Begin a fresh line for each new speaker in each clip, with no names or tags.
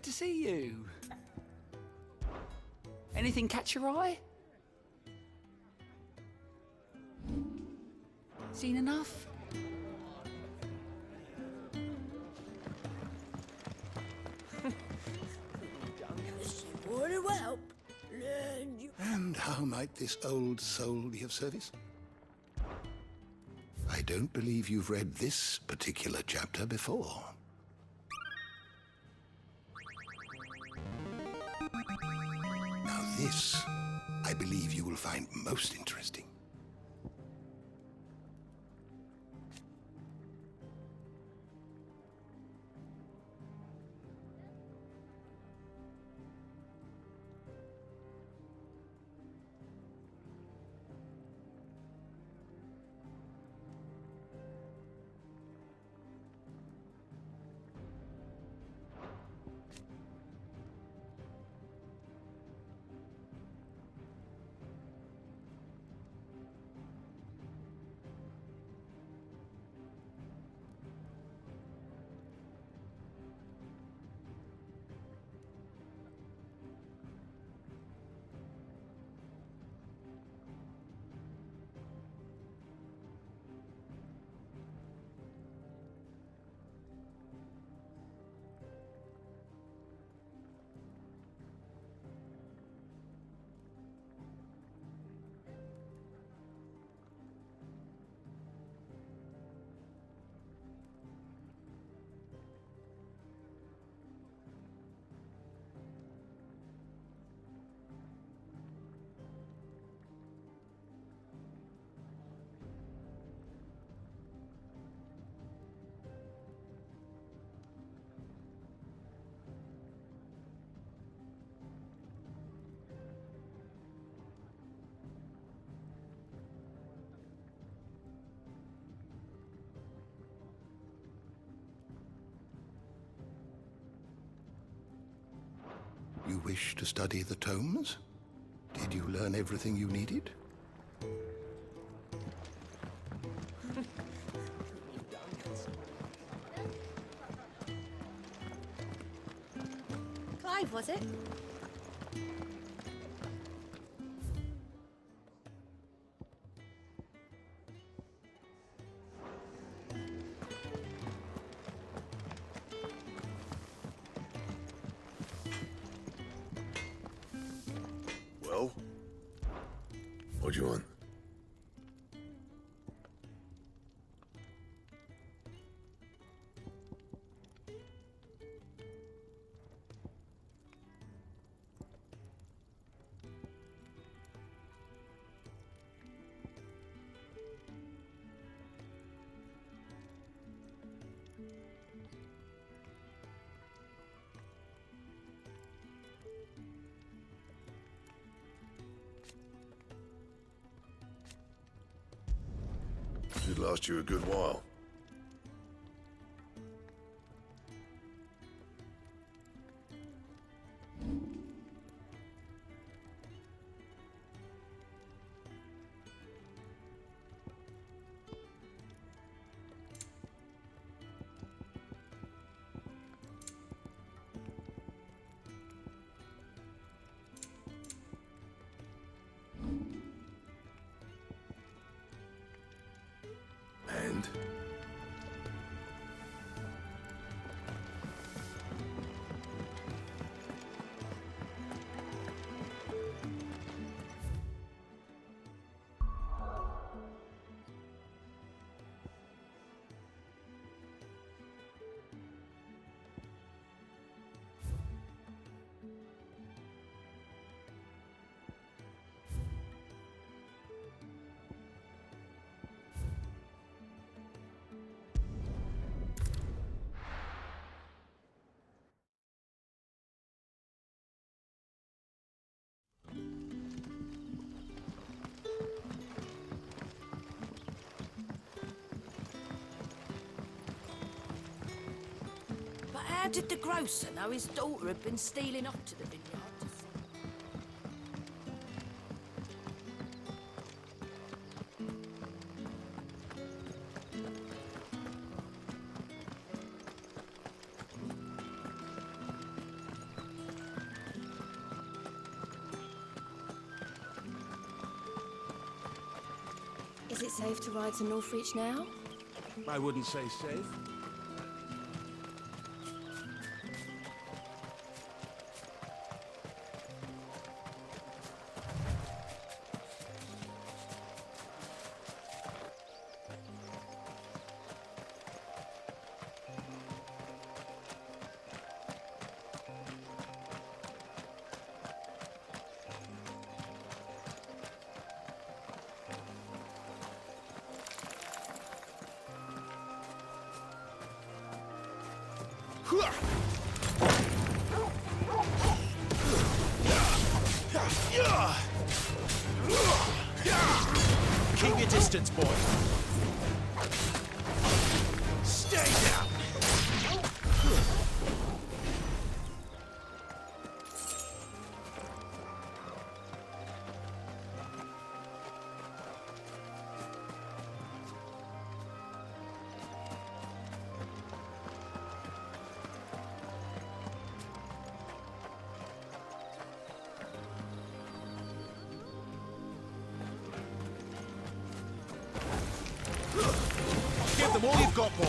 to see you. Anything catch your eye? Seen enough?
Water will help. Learn you.
And how might this old soul be of service? I don't believe you've read this particular chapter before. Now this, I believe you will find most interesting. You wish to study the tomes? Did you learn everything you needed?
Clive, was it?
Well, what do you want? Should last you a good while. And?
But how did the grocer know his daughter had been stealing off to the vineyard? Is it safe to ride to Northreach now?
I wouldn't say safe.
Keep your distance, boy. Stay down. Give them all you've got, boy.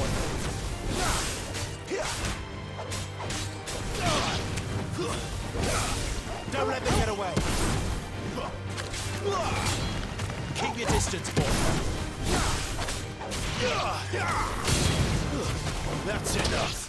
Don't let them get away. Keep your distance, boy. That's enough.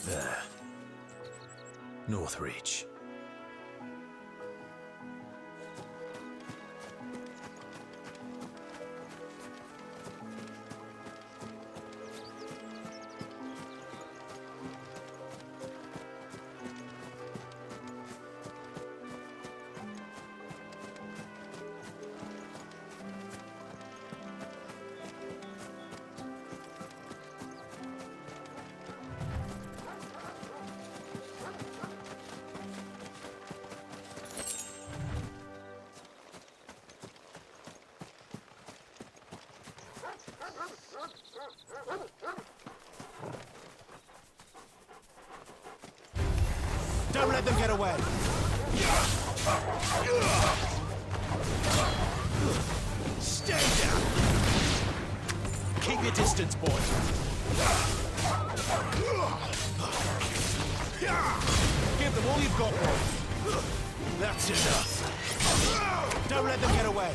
There. Northreach. Don't let them get away. Stay down. Keep your distance, boy. Give them all you've got, boy. That's enough. Don't let them get away.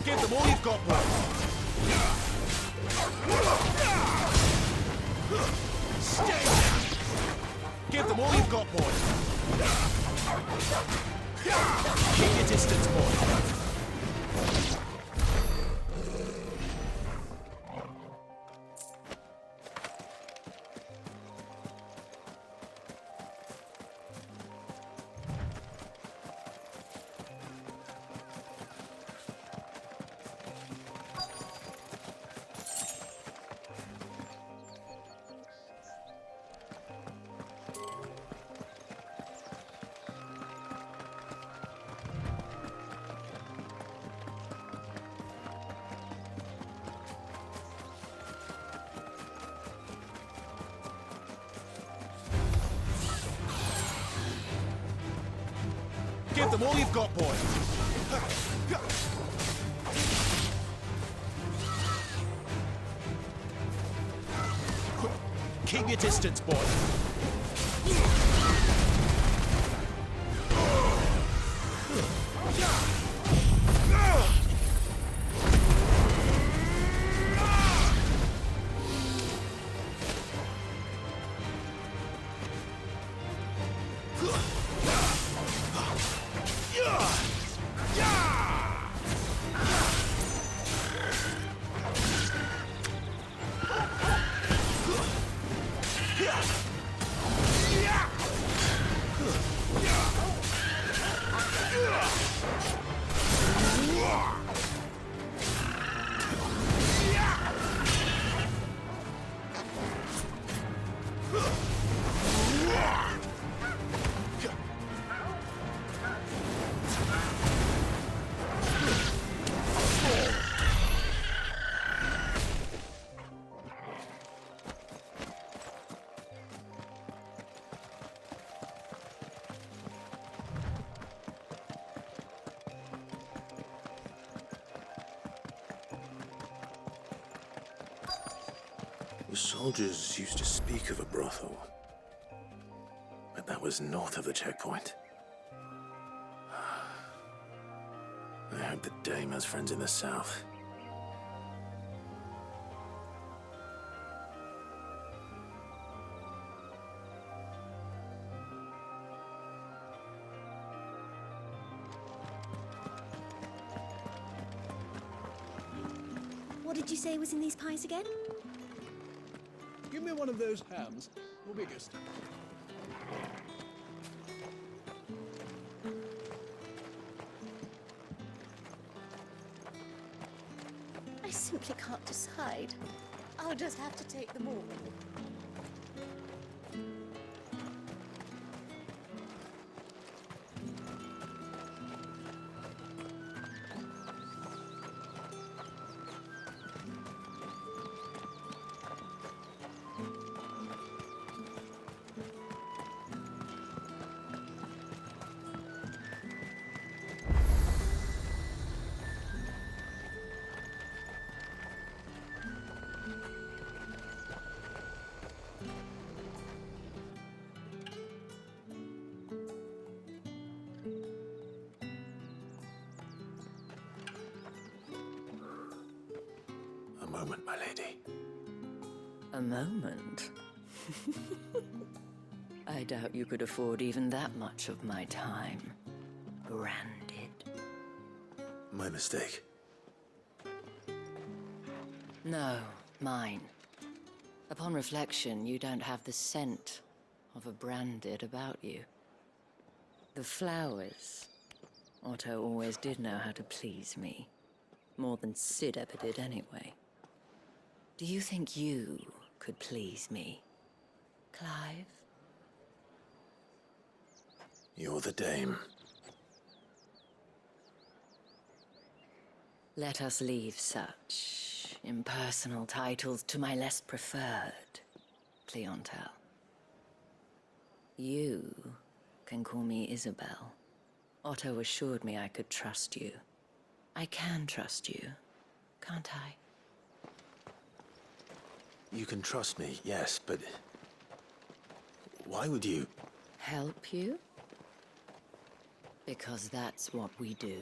Give them all you've got, boy. Stay down. Give them all you've got, boy. Keep your distance, boy. Give them all you've got, boy. Keep your distance, boy.
The soldiers used to speak of a brothel, but that was north of the checkpoint. I hope the dame has friends in the south.
What did you say was in these pies again?
Give me one of those hams, or biggest.
I simply can't decide. I'll just have to take them all.
A moment, my lady.
A moment? I doubt you could afford even that much of my time. Branded.
My mistake.
No, mine. Upon reflection, you don't have the scent of a branded about you. The flowers. Otto always did know how to please me. More than Sid ever did anyway. Do you think you could please me, Clive?
You're the dame.
Let us leave such impersonal titles to my less preferred clientele. You can call me Isabel. Otto assured me I could trust you. I can trust you, can't I?
You can trust me, yes, but why would you?
Help you? Because that's what we do.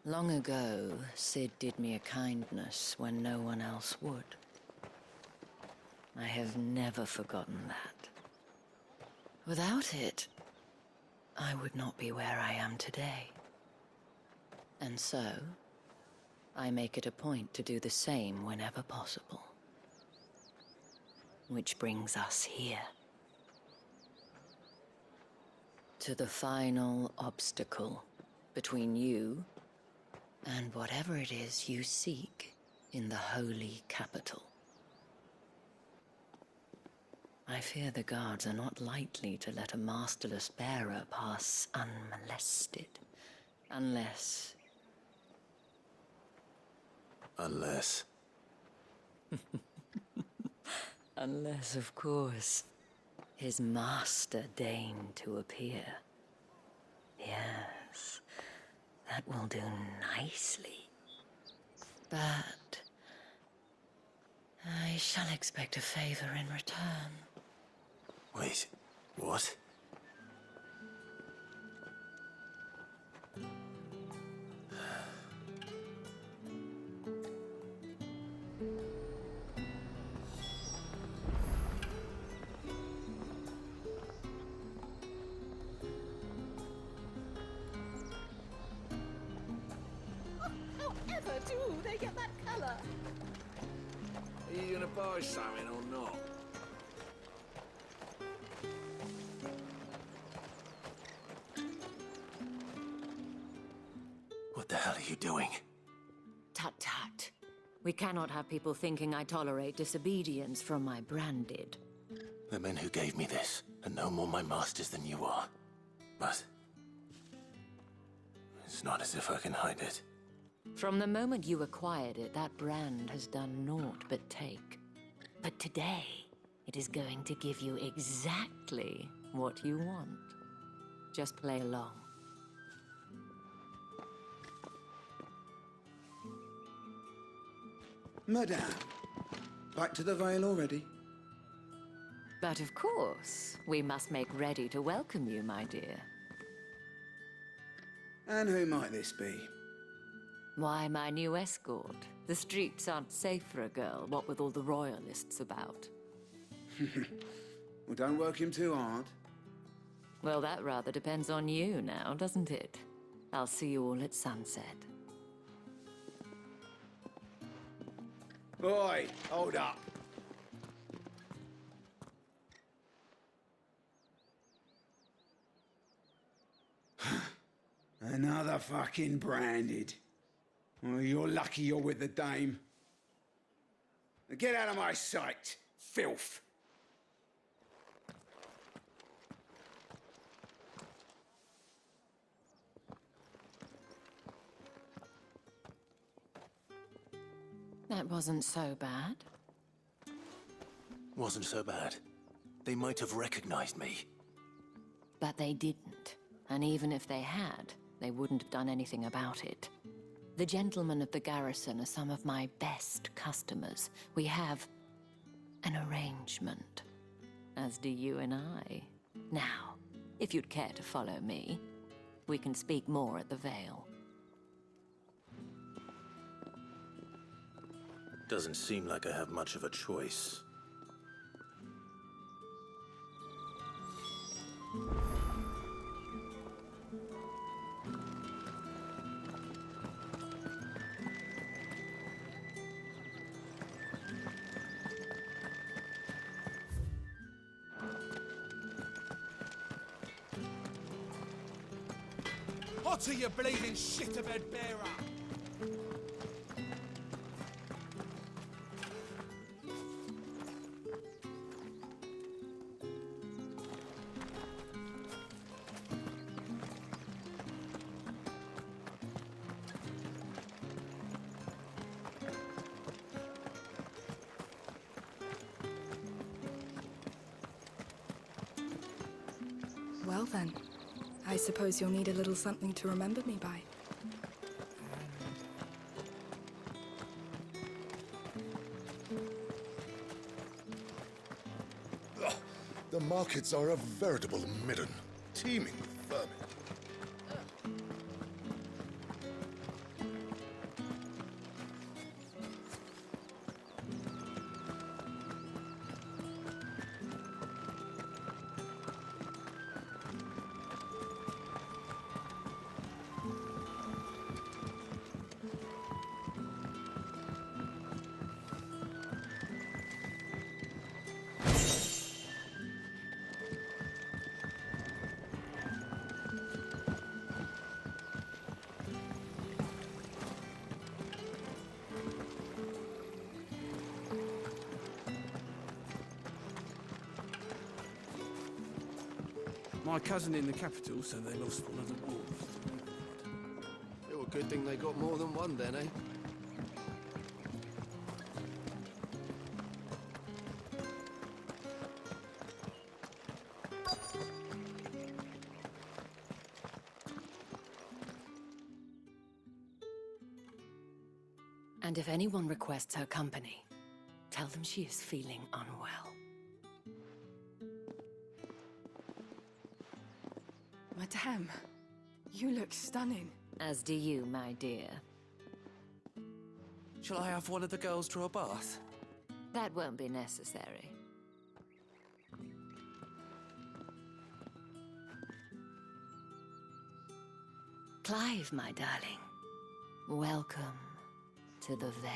Long ago, Sid did me a kindness when no one else would. I have never forgotten that. Without it, I would not be where I am today. And so, I make it a point to do the same whenever possible. Which brings us here. To the final obstacle between you and whatever it is you seek in the holy capital. I fear the guards are not likely to let a masterless bearer pass unmolested. Unless...
Unless...
Unless, of course, his master deigned to appear. Yes, that will do nicely. But I shall expect a favor in return.
Wait, what?
However do they get that color?
Are you gonna buy something or not?
What the hell are you doing?
Tut tut. We cannot have people thinking I tolerate disobedience from my branded.
The men who gave me this are no more my masters than you are. But it's not as if I can hide it.
From the moment you acquired it, that brand has done naught but take. But today, it is going to give you exactly what you want. Just play along.
Madame, back to the Vale already?
But of course, we must make ready to welcome you, my dear.
And who might this be?
Why, my new escort. The streets aren't safe for a girl, what with all the royalists about.
Well, don't work him too hard.
Well, that rather depends on you now, doesn't it? I'll see you all at sunset.
Boy, hold up. Another fucking branded. Well, you're lucky you're with the dame. Now get out of my sight, filth.
That wasn't so bad.
Wasn't so bad. They might have recognized me.
But they didn't. And even if they had, they wouldn't have done anything about it. The gentlemen of the garrison are some of my best customers. We have an arrangement, as do you and I. Now, if you'd care to follow me, we can speak more at the Vale.
Doesn't seem like I have much of a choice.
What are you bleeding shit-a-bed bearer?
Well then, I suppose you'll need a little something to remember me by.
The markets are a veritable midden, teeming with vermin.
My cousin in the capital said they lost one of the wolves.
It was a good thing they got more than one then, eh?
And if anyone requests her company, tell them she is feeling unwell.
Madame, you look stunning.
As do you, my dear.
Shall I have one of the girls draw a bath?
That won't be necessary. Clive, my darling. Welcome to the Vale.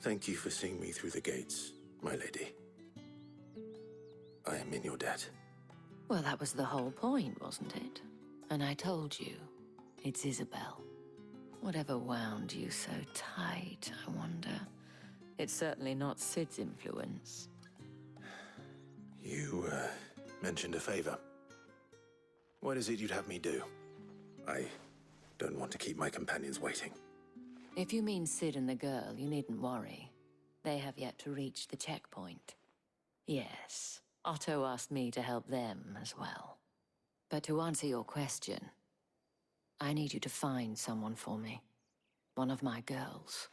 Thank you for seeing me through the gates, my lady. I am in your debt.
Well, that was the whole point, wasn't it? And I told you, it's Isabel. Whatever wound you so tight, I wonder. It's certainly not Sid's influence.
You, mentioned a favor. What is it you'd have me do? I don't want to keep my companions waiting.
If you mean Sid and the girl, you needn't worry. They have yet to reach the checkpoint. Yes, Otto asked me to help them as well. But to answer your question, I need you to find someone for me. One of my girls.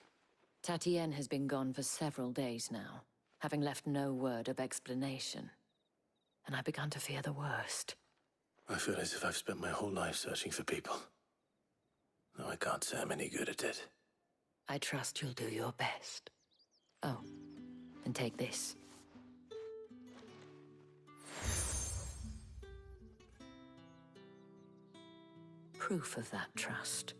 Tatienne has been gone for several days now, having left no word of explanation. And I began to fear the worst.
I feel as if I've spent my whole life searching for people. Though I can't say I'm any good at it.
I trust you'll do your best. Oh, and take this. Proof of that trust.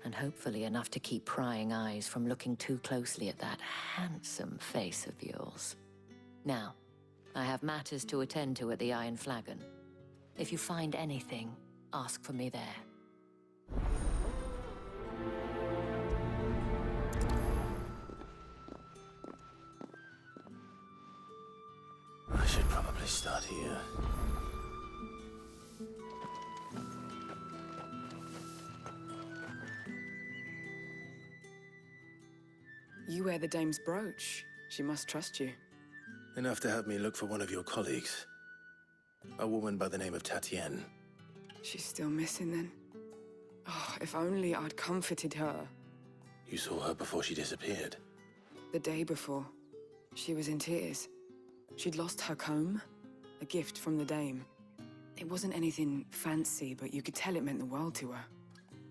And hopefully enough to keep prying eyes from looking too closely at that handsome face of yours. Now, I have matters to attend to at the Iron Flagon. If you find anything, ask for me there.
I should probably start here.
You wear the dame's brooch. She must trust you.
Enough to have me look for one of your colleagues. A woman by the name of Tatienne.
She's still missing then. Oh, if only I'd comforted her.
You saw her before she disappeared.
The day before, she was in tears. She'd lost her comb, a gift from the dame. It wasn't anything fancy, but you could tell it meant the world to her.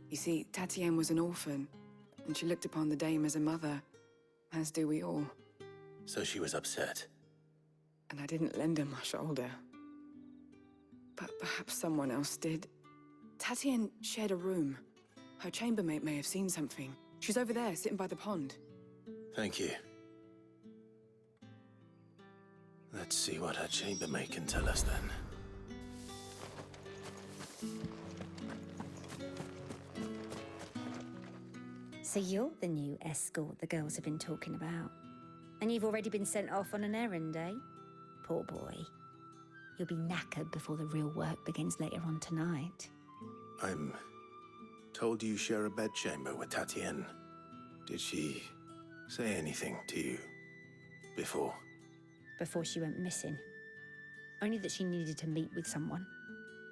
You see, Tatienne was an orphan, and she looked upon the dame as a mother, as do we all.
So she was upset.
And I didn't lend her my shoulder. But perhaps someone else did. Tatienne shared a room. Her chambermaid may have seen something. She's over there, sitting by the pond.
Thank you. Let's see what her chambermaid can tell us then.
So you're the new escort the girls have been talking about. And you've already been sent off on an errand, eh? Poor boy. You'll be knackered before the real work begins later on tonight.
I'm told you share a bedchamber with Tatienne. Did she say anything to you before?
Before she went missing. Only that she needed to meet with someone.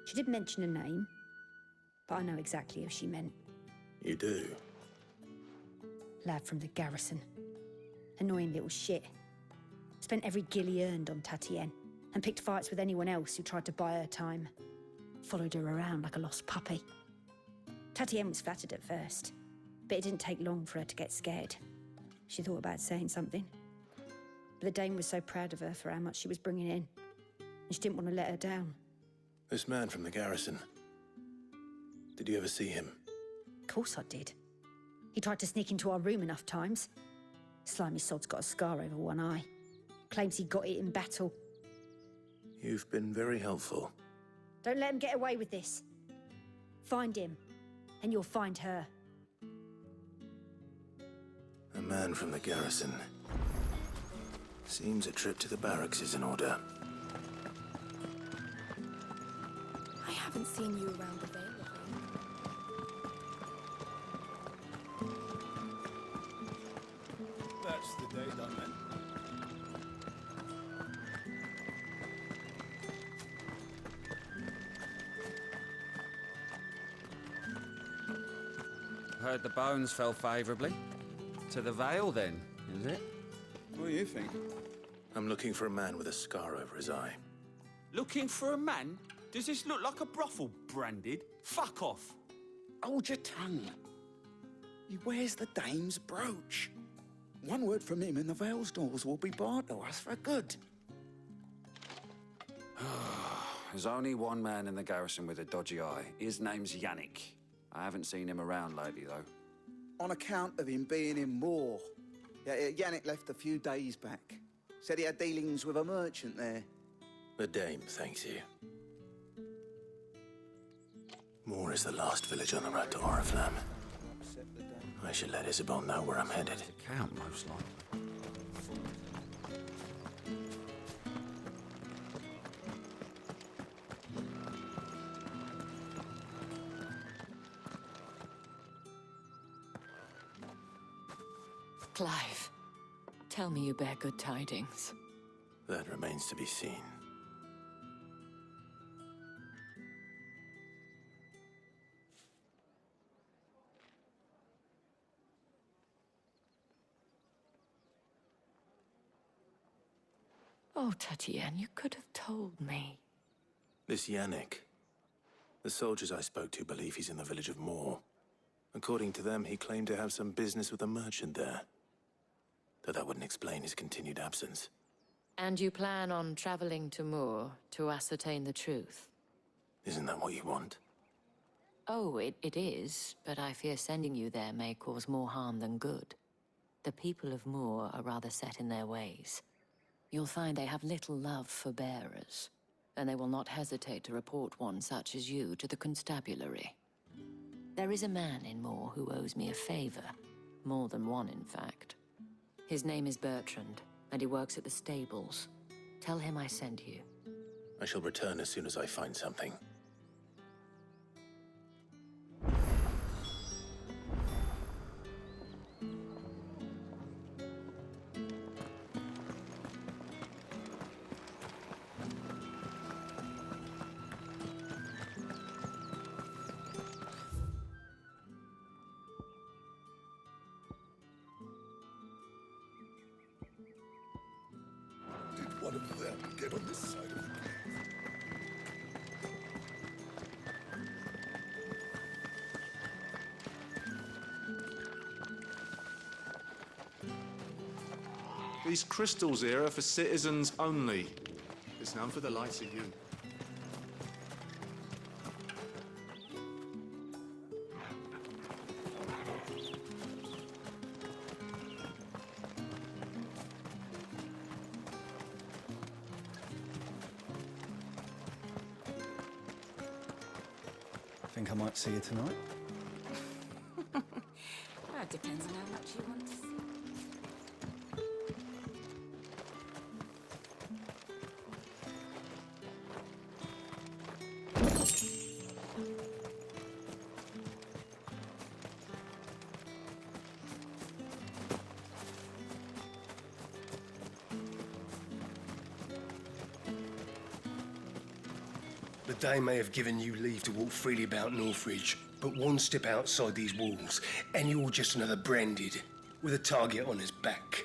She did mention a name, but I know exactly who she meant.
You do?
Lad from the garrison. Annoying little shit. Spent every guil he earned on Tatienne, and picked fights with anyone else who tried to buy her time. Followed her around like a lost puppy. Tatienne was flattered at first, but it didn't take long for her to get scared. She thought about saying something. But the dame was so proud of her for how much she was bringing in, and she didn't want to let her down.
This man from the garrison. Did you ever see him?
Of course I did. He tried to sneak into our room enough times. Slimy sod's got a scar over one eye. Claims he got it in battle.
You've been very helpful.
Don't let him get away with this. Find him, and you'll find her.
A man from the garrison. Seems a trip to the barracks is in order.
I haven't seen you around the Vale.
Very done, man.
Heard the bones fell favourably. To the Vale, then, is it?
What do you think?
I'm looking for a man with a scar over his eye.
Looking for a man? Does this look like a brothel, Branded? Fuck off.
Hold your tongue. He wears the dame's brooch. One word from him and the Vale's doors will be barred to us for good.
There's only one man in the garrison with a dodgy eye. His name's Yannick. I haven't seen him around lately, though.
On account of him being in war. Yannick left a few days back. Said he had dealings with a merchant there.
The dame thanks you. Moor is the last village on the road to Oriflamme. I should let Isabel know where I'm headed.
Count, most likely.
Clive, tell me you bear good tidings.
That remains to be seen.
Oh, Tatienne, you could have told me.
This Yannick. The soldiers I spoke to believe he's in the village of Moor. According to them, he claimed to have some business with a merchant there. Though that wouldn't explain his continued absence.
And you plan on traveling to Moor to ascertain the truth?
Isn't that what you want?
Oh, it is, but I fear sending you there may cause more harm than good. The people of Moor are rather set in their ways. You'll find they have little love for bearers, and they will not hesitate to report one such as you to the constabulary. There is a man in Moor who owes me a favor. More than one, in fact. His name is Bertrand, and he works at the stables. Tell him I sent you.
I shall return as soon as I find something.
Did one of them get on this side of the gate?
These crystals here are for citizens only. There's none for the likes of you.
Think I might see you tonight?
Well, it depends on how much you want to see.
The Dame may have given you leave to walk freely about Northridge, but one step outside these walls, and you're just another Branded, with a target on his back.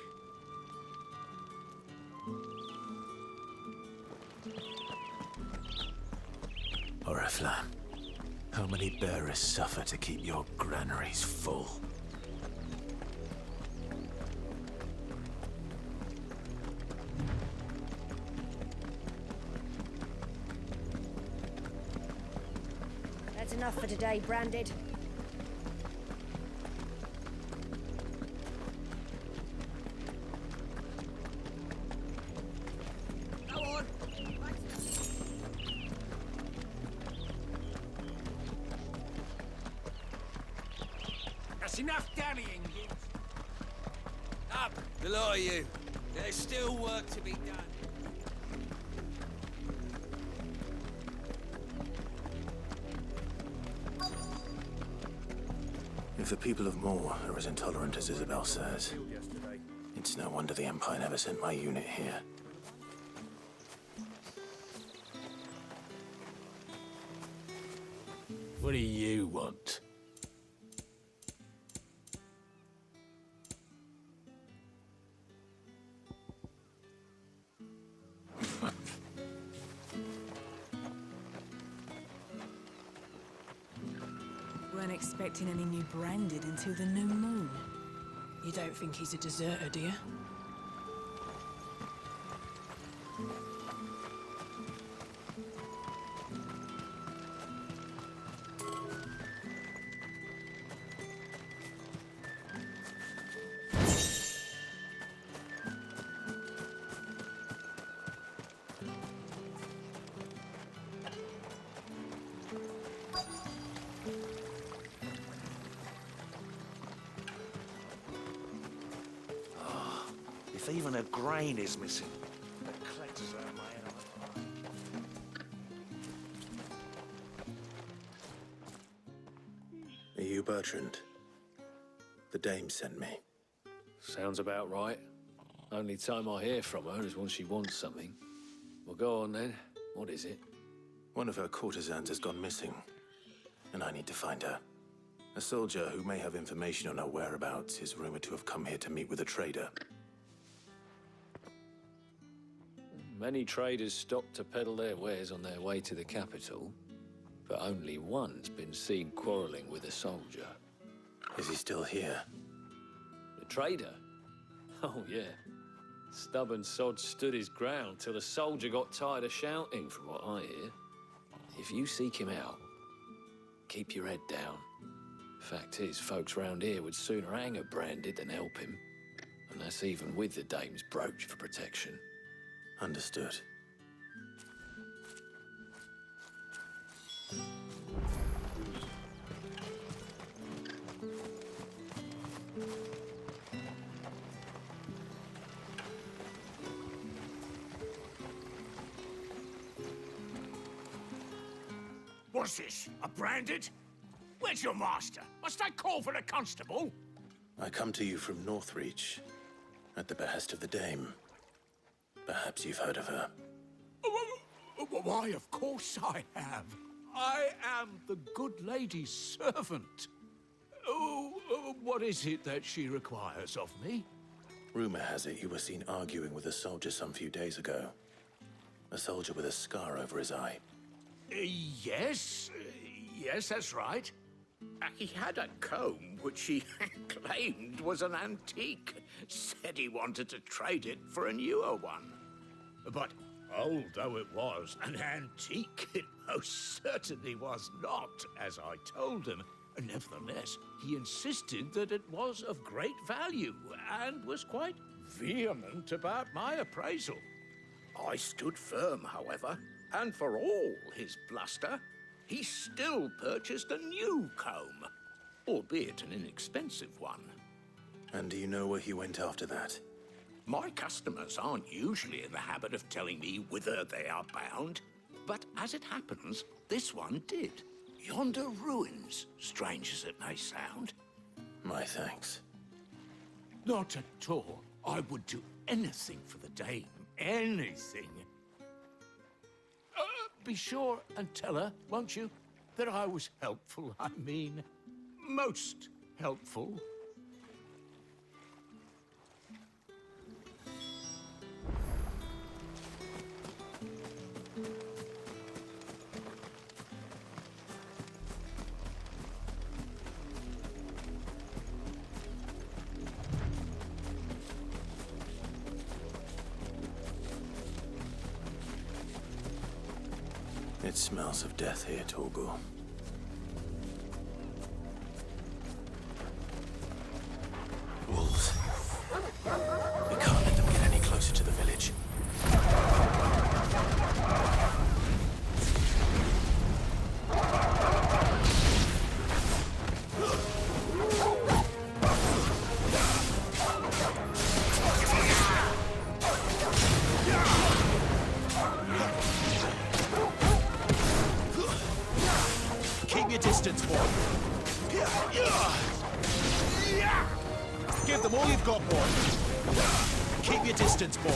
Oriflamme, how many bearers suffer to keep your granaries full?
That's enough for today, Branded.
Go on. That's enough dallying, Gibbs. Up, the lot of you. There's still work to be done.
If the people of Moor are as intolerant as Isabel says, It's no wonder the Empire never sent my unit here.
What do you want?
Weren't expecting any new branded until the new moon.
You don't think he's a deserter, do you?
If even a grain is missing, the collectors are my enemy.
Are you Bertrand? The dame sent me.
Sounds about right. Only time I hear from her is when she wants something. Well, go on then. What is it?
One of her courtesans has gone missing, and I need to find her. A soldier who may have information on her whereabouts is rumored to have come here to meet with a trader.
Many traders stop to peddle their wares on their way to the capital, but only one's been seen quarreling with a soldier.
Is he still here?
The trader? Oh, yeah. Stubborn sod stood his ground till the soldier got tired of shouting, from what I hear. If you seek him out, keep your head down. Fact is, folks round here would sooner hang a branded than help him. And that's even with the dame's brooch for protection.
Understood.
What's this? A branded? Where's your master? Must I call for a constable?
I come to you from Northreach, at the behest of the dame. Perhaps you've heard of her.
Why, of course I have. I am the good lady's servant. What is it that she requires of me?
Rumor has it you were seen arguing with a soldier some few days ago. A soldier with a scar over his eye.
Yes, that's right. He had a comb which he claimed was an antique. Said he wanted to trade it for a newer one. But old though it was, an antique it most certainly was not, as I told him. Nevertheless, he insisted that it was of great value and was quite vehement about my appraisal. I stood firm, however, and for all his bluster, he still purchased a new comb, albeit an inexpensive one.
And do you know where he went after that?
My customers aren't usually in the habit of telling me whither they are bound, but as it happens, this one did. Yonder ruins, strange as it may sound.
My thanks.
Not at all. I would do anything for the dame. Anything. Be sure and tell her, won't you, that I was helpful. I mean, most helpful.
It smells of death here, Torgal. Wolves. We can't let them get any closer to the village.
Keep your distance, boy. Give them all you've got, boy.
Keep your distance, boy.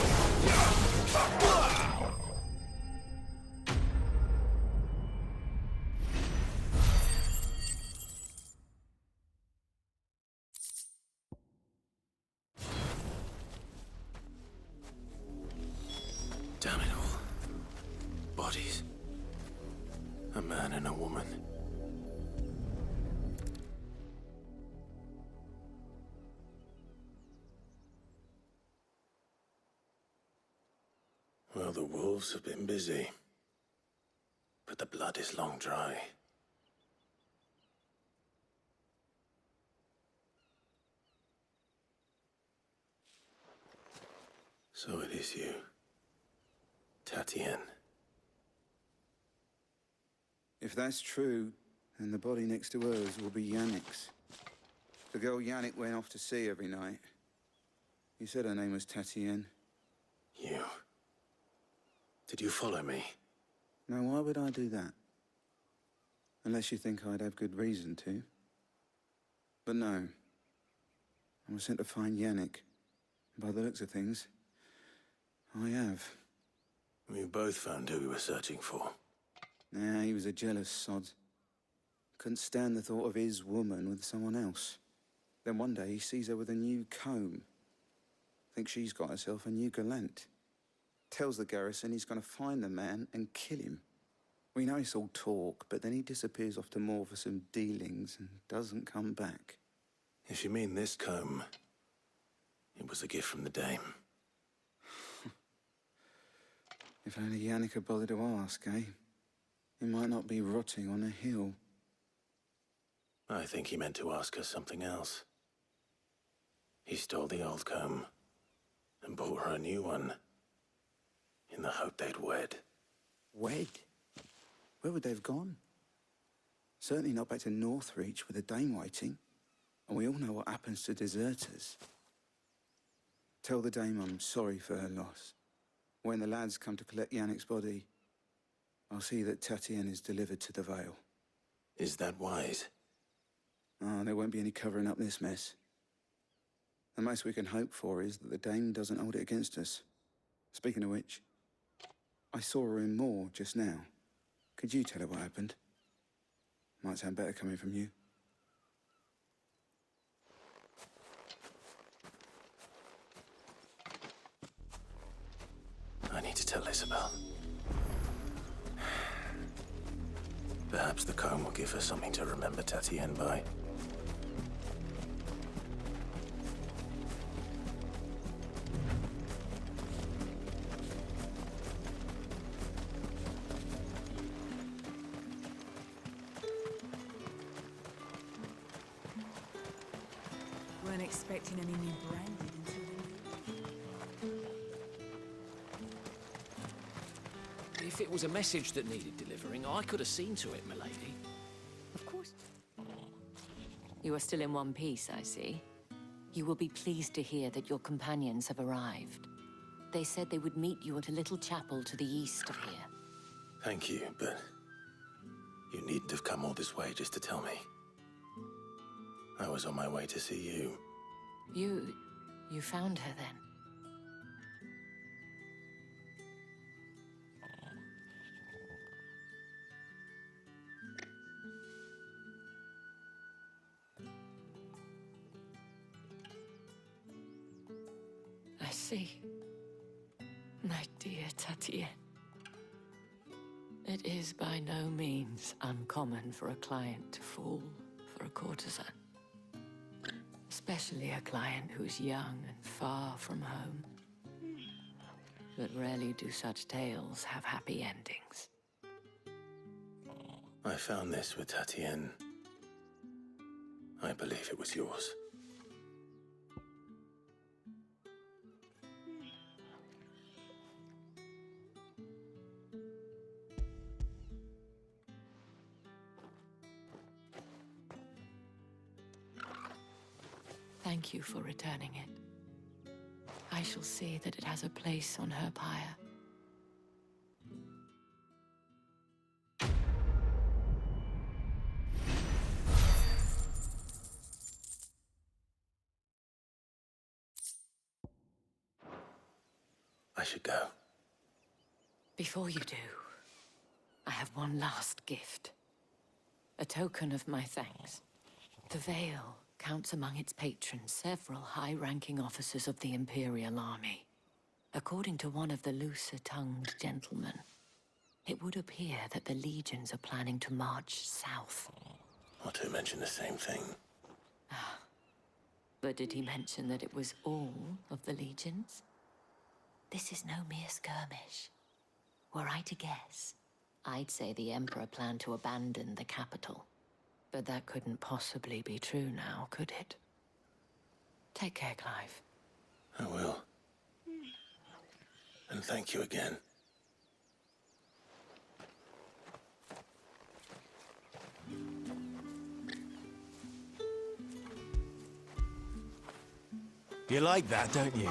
Damn it all. Bodies. A man and a woman. Well, the wolves have been busy. But the blood is long dry. So it is you. Tatienne.
If that's true, then the body next to hers will be Yannick's. The girl Yannick went off to see every night. You said her name was Tatienne.
You. Did you follow me?
Now, why would I do that? Unless you think I'd have good reason to. But no. I was sent to find Yannick. By the looks of things, I have.
We both found who we were searching for.
Nah, he was a jealous sod. Couldn't stand the thought of his woman with someone else. Then one day he sees her with a new comb. Thinks she's got herself a new gallant. Tells the garrison he's gonna find the man and kill him. We know it's all talk, but then he disappears off to Moor for some dealings and doesn't come back.
If you mean this comb, it was a gift from the dame.
If only Yannick had bothered to ask, eh? He might not be rotting on a hill.
I think he meant to ask her something else. He stole the old comb and bought her a new one in the hope they'd wed.
Wed? Where would they have gone? Certainly not back to Northreach with a dame waiting. And we all know what happens to deserters. Tell the dame I'm sorry for her loss. When the lads come to collect Yannick's body, I'll see that Tatienne is delivered to the Vale.
Is that wise?
Oh, there won't be any covering up this mess. The most we can hope for is that the dame doesn't hold it against us. Speaking of which, I saw her in Moor just now. Could you tell her what happened? Might sound better coming from you.
I need to tell Isabel. Perhaps the comb will give her something to remember Tatienne by.
Weren't expecting any new branded until
If it was a message that needed delivering, I could have seen to it, milady.
Of course. You are still in one piece, I see. You will be pleased to hear that your companions have arrived. They said they would meet you at a little chapel to the east of here.
Thank you, but you needn't have come all this way just to tell me. I was on my way to see you.
You found her then? I see. My dear Tatienne. It is by no means uncommon for a client to fall for a courtesan. Especially a client who's young and far from home. But rarely do such tales have happy endings.
I found this with Tatienne. I believe it was yours.
Thank you for returning it. I shall see that it has a place on her pyre.
I should go.
Before you do, I have one last gift. A token of my thanks. The Vale counts among its patrons several high-ranking officers of the Imperial Army. According to one of the looser-tongued gentlemen, it would appear that the legions are planning to march south.
Not to mention the same thing.
But did he mention that it was all of the legions? This is no mere skirmish. Were I to guess, I'd say the Emperor planned to abandon the capital. But that couldn't possibly be true now, could it? Take care, Clive.
I will. And thank you again.
You like that, don't you?